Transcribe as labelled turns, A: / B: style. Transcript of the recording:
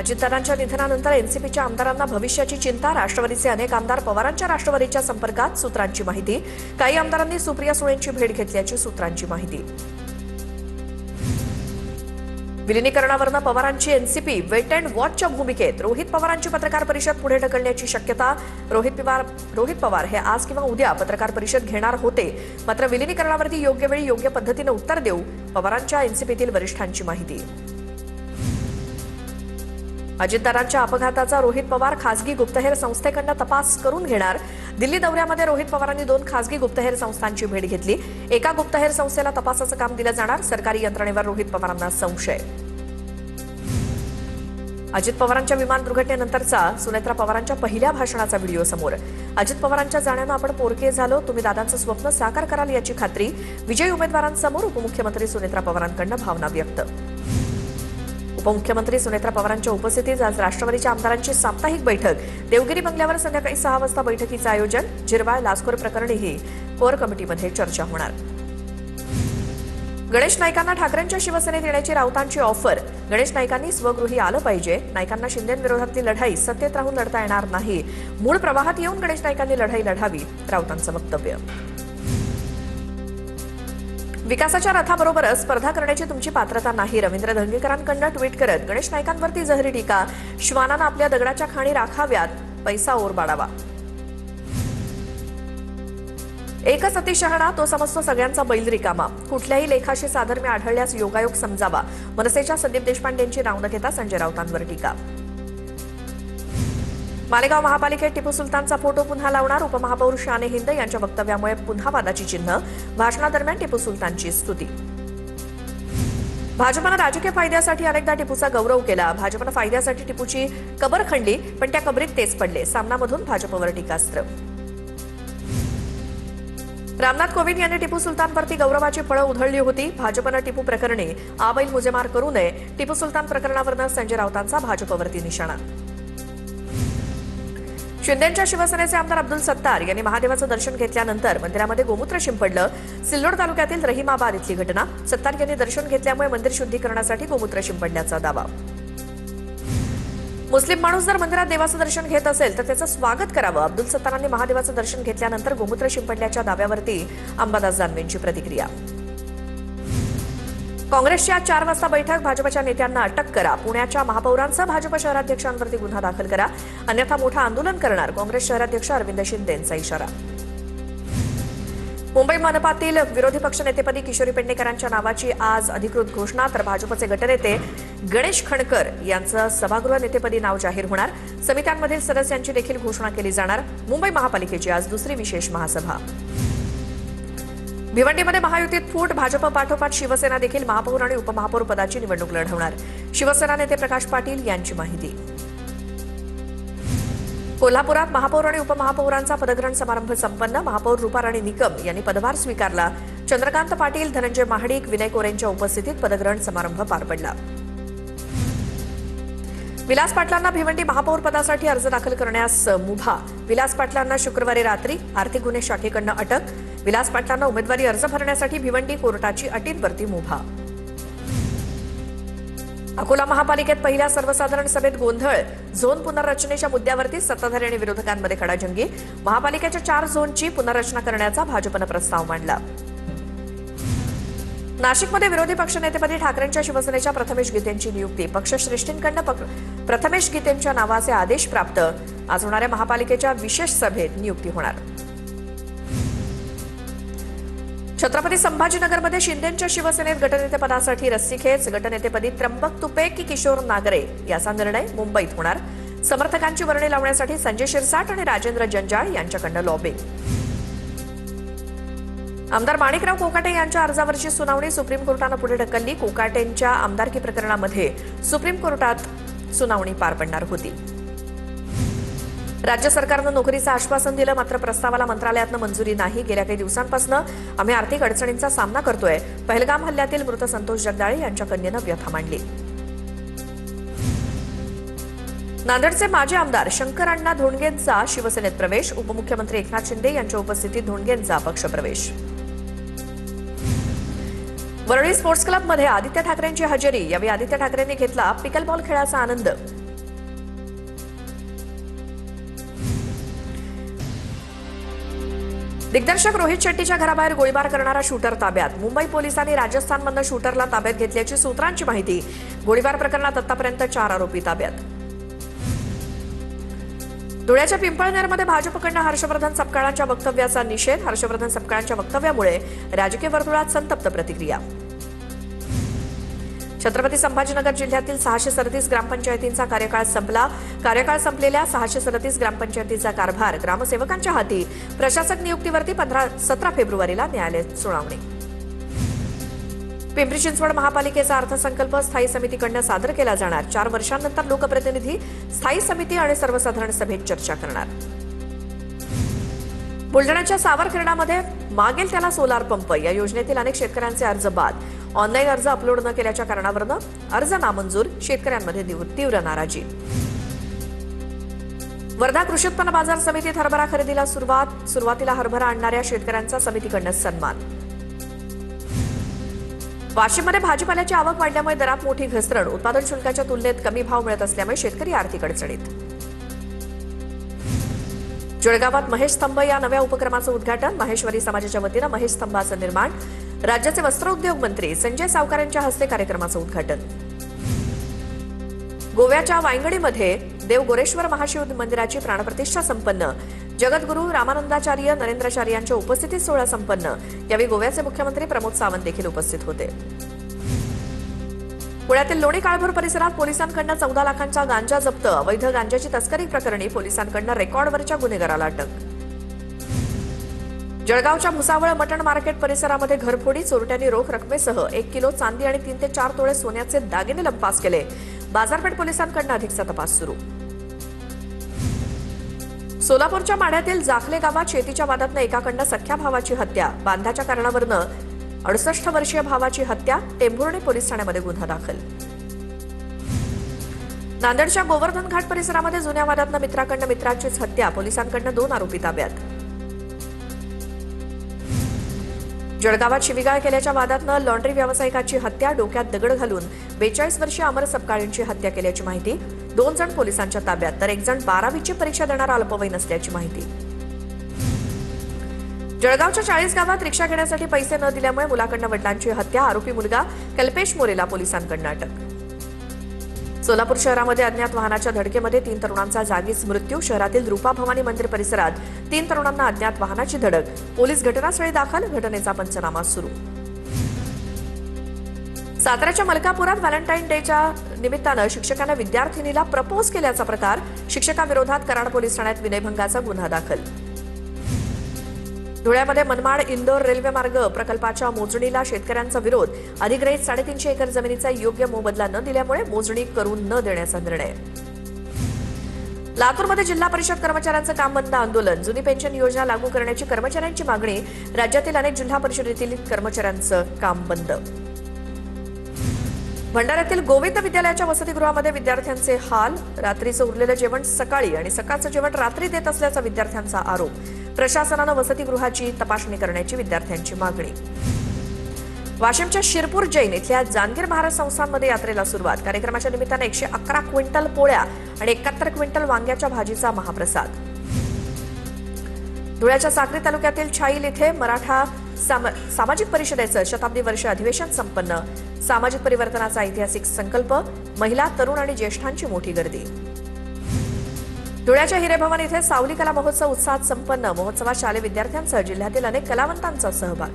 A: अजितदादांच्या निधनानंतर एनसीपीच्या आमदारांना भविष्याची चिंता. राष्ट्रवादीचे अनेक आमदार पवारांच्या राष्ट्रवादीच्या संपर्कात. सूत्रांची माहिती. काही आमदारांनी सुप्रिया सुळेंची भेट घेतल्याची सूत्रांची माहिती. विलिनीकरणावरून पवारांची एनसीपी वेट अँड वॉचच्या भूमिकेत. रोहित पवारांची पत्रकार परिषद पुढे ढकलण्याची शक्यता. रोहित पवार हे आज किंवा उद्या पत्रकार परिषद घेणार होते, मात्र विलिनीकरणावरती योग्य वेळी योग्य पद्धतीने उत्तर देऊ, पवारांच्या एनसीपीतील वरिष्ठांची माहिती. अजितदादांच्या अपघाताचा रोहित पवार खासगी गुप्तहेर संस्थेकडून तपास करून घेणार. दिल्ली दौऱ्यामध्ये रोहित पवारांनी 2 खासगी गुप्तहेर संस्थांची भेट घेतली. एका गुप्तहेर संस्थेला तपासाचं काम दिलं जाणार. सरकारी यंत्रणेवर रोहित पवारांना संशय. अजित पवारांच्या विमान दुर्घटनेनंतरचा सुनेत्रा पवारांच्या पहिल्या भाषणाचा व्हिडिओ समोर. अजित पवारांच्या जाण्यानं आपण पोरके झालो, तुम्ही दादांचं स्वप्न साकार कराल याची खात्री. विजयी उमेदवारांसमोर उपमुख्यमंत्री सुनेत्रा पवारांकडून भावना व्यक्त. उपमुख्यमंत्री सुनेत्रा पवारांच्या उपस्थितीत आज राष्ट्रवादीच्या आमदारांची साप्ताहिक बैठक. देवगिरी बंगल्यावर संध्याकाळी 6 वाजता बैठकीचं आयोजन. झिरवाळ लाचखोर प्रकरणीही कोर कमिटीमध्ये चर्चा होणार. गणेश नाईकांना ठाकरेंच्या शिवसेनेत येण्याची राऊतांची ऑफर. गणेश नाईकांनी स्वगृही आलं पाहिजे. नाईकांना शिंदेंविरोधातली लढाई सत्तेत राहून लढता येणार नाही. मूळ प्रवाहात येऊन गणेश नाईकांनी लढाई लढावी, राऊतांचं वक्तव्य. विकासाच्या रथाबरोबरच स्पर्धा करण्याची तुमची पात्रता नाही. रवींद्र धंगेकरांकडून ट्विट करत गणेश नाईकांवरती जहरी टीका. श्वानानं आपल्या दगडाच्या खाणी राखाव्यात, पैसा ओरबाडावा. एकच अतिशहाणा, तो समजतो सगळ्यांचा बैल रिकामा. कुठल्याही लेखाशी साधर्म्य आढळल्यास योगायोग समजावा. मनसेच्या संदीप देशपांडेंची नाव न घेता संजय राऊतांवर टीका. मालेगाव महापालिकेत टिपू सुलतानचा फोटो पुन्हा लावणार. उपमहापौर शाने हिंद यांच्या वक्तव्यामुळे पुन्हा वादाची चिन्ह. भाषणादरम्यान टिपू सुलतानची स्तुती. भाजपनं राजकीय फायद्यासाठी अनेकदा टिपूचा गौरव केला. भाजपनं फायद्यासाठी टिपूची कबर खणली, पण त्या कबरीत तेच पडले. सामनामधून भाजपवर टीकास्त्र. रामनाथ कोविंद यांनी टिपू सुलतानवरती गौरवाची फळं उधळली होती. भाजपनं टिपू प्रकरणी आबैल मुजेमार करू नये. टिपू सुलतान प्रकरणावरनं संजय राऊतांचा भाजपवरती निशाणा. शिंदेच्या शिवसेनेचे आमदार अब्दुल सत्तार यांनी महादेवाचं दर्शन घेतल्यानंतर मंदिरामध्ये गोमूत्र शिंपडलं. सिल्लोड तालुक्यातील रहिमाबाद इथली घटना. सत्तार यांनी दर्शन घेतल्यामुळे मंदिर शुद्धीकरणासाठी गोमूत्र शिंपडल्याचा दावा. मुस्लिम माणूस जर मंदिरात देवाचं दर्शन घेत असेल तर त्याचं स्वागत करावं. अब्दुल सत्तारांनी महादेवाचं दर्शन घेतल्यानंतर गोमूत्र शिंपडल्याच्या दाव्यावरती अंबादास दानवेंची प्रतिक्रिया. काँग्रेसची आज 4 वाजता बैठक. भाजपच्या नेत्यांना अटक करा. पुण्याच्या महापौरांसह भाजप शहराध्यक्षांवरती गुन्हा दाखल करा, अन्यथा मोठं आंदोलन करणार. काँग्रेस शहराध्यक्ष अरविंद शिंदेंचा इशारा. मुंबई मनपातील विरोधी पक्षनेतेपदी किशोरी पेडणेकरांच्या नावाची आज अधिकृत घोषणा. तर भाजपचे गटनेते गणेश खणकर यांचं सभागृह नेतेपदी नाव जाहीर होणार. समित्यांमधील सदस्यांची देखील घोषणा केली जाणार. मुंबई महापालिकेची आज दुसरी विशेष महासभा. भिवंडीमध्ये महायुतीत फूट. भाजप पाठोपाठ शिवसेना देखील महापौर आणि उपमहापौर पदाची निवडणूक लढवणार. शिवसेना नेते प्रकाश पाटील यांची माहिती. कोल्हापुरात महापौर आणि उपमहापौरांचा पदग्रहण समारंभ संपन्न. महापौर रुपाराणी निकम यांनी पदभार स्वीकारला. चंद्रकांत पाटील, धनंजय महाडिक, विनय कोरेंच्या उपस्थितीत पदग्रहण समारंभ पार पडला. विलास पाटलांना भिवंडी महापौर पदासाठी अर्ज दाखल करण्यास मुभा. विलास पाटलांना शुक्रवारी रात्री आर्थिक गुन्हे शाखेकडून अटक. विलास पाटलांना उमेदवारी अर्ज भरण्यासाठी भिवंडी कोर्टाची अटींवरती मुभा. अकोला महापालिकेत पहिल्या सर्वसाधारण सभेत गोंधळ. झोन पुनर्रचनेच्या मुद्द्यावरती सत्ताधारी आणि विरोधकांमध्ये खडाजंगी. महापालिकेच्या 4 झोनची पुनर्रचना करण्याचा भाजपनं प्रस्ताव मांडला. नाशिकमध्ये विरोधी पक्षनेतेपदी ठाकरेंच्या शिवसेनेच्या प्रथमेश गीतेंची नियुक्ती. पक्षश्रेष्ठींकडून प्रथमेश गीतेंच्या नावाचे आदेश प्राप्त. आज होणाऱ्या महापालिकेच्या विशेष सभेत नियुक्ती होणार. छत्रपती संभाजीनगरमध्ये शिंदेच्या शिवसेनेत गटनेतेपदासाठी रस्सीखेच. गटनेतेपदी त्र्यंबक तुपे की किशोर नागरे याचा निर्णय मुंबईत होणार. समर्थकांची वर्णी लावण्यासाठी संजय शिरसाट आणि राजेंद्र जंजाळ यांच्याकडून लॉबिंग. आमदार माणिकराव कोकाटे यांच्या अर्जावरची सुनावणी सुप्रीम कोर्टानं पुढे ढकलली. कोकाटेंच्या आमदारकी प्रकरणामध्ये सुप्रीम कोर्टात सुनावणी पार पडणार होती. राज्य सरकारनं नोकरीचं आश्वासन दिलं, मात्र प्रस्तावाला मंत्रालयातनं मंजुरी नाही. गेल्या काही दिवसांपासून आम्ही आर्थिक अडचणींचा सामना करतोय. पहलगाम हल्ल्यातील मृत संतोष जगदाळे यांच्या कन्येनं व्यथा मांडली. नांदेडचे माजी आमदार शंकर अण्णा धोंडगेंचा शिवसेनेत प्रवेश. उपमुख्यमंत्री एकनाथ शिंदे यांच्या उपस्थितीत धोंडगेंचा पक्षप्रवेश. वरळी स्पोर्ट्स क्लबमध्ये आदित्य ठाकरेंची हजेरी. यावेळी आदित्य ठाकरेंनी घेतला पिकलबॉल खेळाचा आनंद. दिग्दर्शक रोहित शेट्टीच्या घराबाहेर गोळीबार करणारा शूटर ताब्यात. मुंबई पोलिसांनी राजस्थानमधून शूटरला ताब्यात घेतल्याची सूत्रांची माहिती. गोळीबार प्रकरणात आतापर्यंत 4 आरोपी ताब्यात. धुळ्याच्या पिंपळनेरमध्ये भाजपकडून हर्षवर्धन सपकाळांच्या वक्तव्याचा निषेध. हर्षवर्धन सपकाळांच्या वक्तव्यामुळे राजकीय वर्तुळात संतप्त प्रतिक्रिया. छत्रपती संभाजीनगर जिल्ह्यातील 637 ग्रामपंचायतींचा कार्यकाळ संपला. कार्यकाळ संपलेल्या 637 ग्रामपंचायतीचा कारभार ग्रामसेवकांच्या हाती. प्रशासक नियुक्तीवरती 17 फेब्रुवारीला न्यायालयात सुनावणी. पिंपरी चिंचवड महापालिकेचा अर्थसंकल्प स्थायी समितीकडून सादर केला जाणार. 4 वर्षांनंतर लोकप्रतिनिधी स्थायी समिती आणि सर्वसाधारण सभेत चर्चा करणार. बुलढाण्याच्या सावरखेर्डामध्ये मागेल त्याला सोलार पंप या योजनेतील अनेक शेतकऱ्यांचे अर्ज बाद. ऑनलाईन अर्ज अपलोड न केल्याच्या कारणावरून अर्ज नामंजूर. शेतकऱ्यांमध्ये तीव्र नाराजी. वर्धा कृषी उत्पन्न बाजार समितीत हरभरा खरेदीला सुरुवातीला हरभरा आणणाऱ्या शेतकऱ्यांचा समितीकडून सन्मान. वाशिममध्ये भाजीपाल्याची आवक वाढल्यामुळे दरात मोठी घसरण. उत्पादन शुल्काच्या तुलनेत कमी भाव मिळत असल्यामुळे शेतकरी आर्थिक अडचणीत. जळगावात महेश स्तंभ या नव्या उपक्रमाचं उद्घाटन. माहेश्वरी समाजाच्या वतीनं महेश स्तंभाचं निर्माण. राज्याचे वस्त्रोद्योग मंत्री संजय सावकार यांच्या हस्ते कार्यक्रमाचं उद्घाटन. गोव्याच्या वायंगडीमध्ये देव गोरेश्वर महाशिव मंदिराची प्राणप्रतिष्ठा संपन्न. जगद्गुरू रामानंदाचार्य नरेंद्राचार्य यांच्या उपस्थितीत सोहळा संपन्न. यावेळी गोव्याचे मुख्यमंत्री प्रमोद सावंत देखील उपस्थित होते. पुण्यातील लोणी काळभोर परिसरात पोलिसांकडून 14 लाखांचा गांजा जप्त. अवैध गांजाची तस्करी प्रकरणी पोलिसांकडून रेकॉर्डवरच्या गुन्हेगाराला अटक. जळगावच्या भुसावळ मटण मार्केट परिसरामध्ये घरफोडी. चोरट्यांनी रोख रकमेसह 1 किलो चांदी आणि 3 ते 4 तोळे सोन्याचे दागिने लंपास केले. बाजारपेठ पोलिसांकडून अधिकचा तपास सुरू. सोलापूरच्या माढ्यातील जाखले गावात शेतीच्या वादातनं एकाकडनं सख्या भावाची हत्या. बांधाच्या कारणावरून 68 वर्षीय भावाची हत्या. टेंभुर्णी पोलीस ठाण्यामध्ये गुन्हा दाखल. नांदेडच्या गोवर्धन घाट परिसरामध्ये जुन्या वादातनं मित्राकडनं मित्राचीच हत्या. पोलिसांकडनं 2 आरोपी ताब्यात. जळगावात शिवीगाळ केल्याच्या वादातनं लॉन्ड्री व्यावसायिकाची हत्या. डोक्यात दगड घालून 42 वर्षीय अमर सपकाळींची हत्या केल्याची माहिती. 2 जण पोलिसांच्या ताब्यात तर 1 जण 12वीची परीक्षा देणारा अल्पवयीन असल्याची माहिती. जळगावच्या 40 गावात रिक्षा घेण्यासाठी पैसे न दिल्यामुळे मुलाकडनं वडिलांची हत्या. आरोपी मुलगा कल्पेश मोरेला पोलिसांकडनं अटक. सोलापूर शहरामध्ये अज्ञात वाहनाच्या धडकेमध्ये 3 तरुणांचा जागीच मृत्यू. शहरातील रूपा भवानी मंदिर परिसरात 3 तरुणांना अज्ञात वाहनाची धडक. पोलीस घटनास्थळी दाखल. घटनेचा पंचनामा सुरू. साताऱ्याच्या मलकापुरात व्हॅलेंटाईन डेच्या निमित्तानं शिक्षकानं विद्यार्थिनीला प्रपोज केल्याचा प्रकार. शिक्षकाविरोधात कराड पोलीस ठाण्यात विनयभंगाचा गुन्हा दाखल. धुळ्यामध्ये मनमाड इंदोर रेल्वे मार्ग प्रकल्पाच्या मोजणीला शेतकऱ्यांचा विरोध. अधिग्रहित 350 एकर जमिनीचा योग्य मोबदला न दिल्यामुळे मोजणी करून न देण्याचा निर्णय. लातूरमध्ये जिल्हा परिषद कर्मचाऱ्यांचं काम बंद आंदोलन. जुनी पेन्शन योजना लागू करण्याची कर्मचाऱ्यांची मागणी. राज्यातील अनेक जिल्हा परिषदेतील कर्मचाऱ्यांचं काम बंद. भंडाऱ्यातील गोविंद विद्यालयाच्या वसतिगृहामध्ये विद्यार्थ्यांचे हाल. रात्रीचं उरलेलं जेवण सकाळी आणि सकाळचं जेवण रात्री देत असल्याचा विद्यार्थ्यांचा आरोप. प्रशासनानं वसतिगृहाची तपासणी करण्याची विद्यार्थ्यांची मागणी. वाशिमच्या शिरपूर जैन इथल्या जानगीर महाराज संस्थानमध्ये यात्रेला सुरुवात. कार्यक्रमाच्या निमित्तानं 111 क्विंटल पोळ्या आणि 71 क्विंटल वांग्याच्या भाजीचा महाप्रसाद. धुळ्याच्या साक्री तालुक्यातील छाईल इथे मराठा सामाजिक परिषदेचं शताब्दी वर्ष अधिवेशन संपन्न. सामाजिक परिवर्तनाचा ऐतिहासिक संकल्प. महिला, तरुण आणि ज्येष्ठांची मोठी गर्दी. धुळ्याच्या हिरेभवन इथे सावली कला महोत्सव उत्साहात संपन्न. महोत्सवात शालेय विद्यार्थ्यांसह जिल्ह्यातील अनेक कलावंतांचा सहभाग.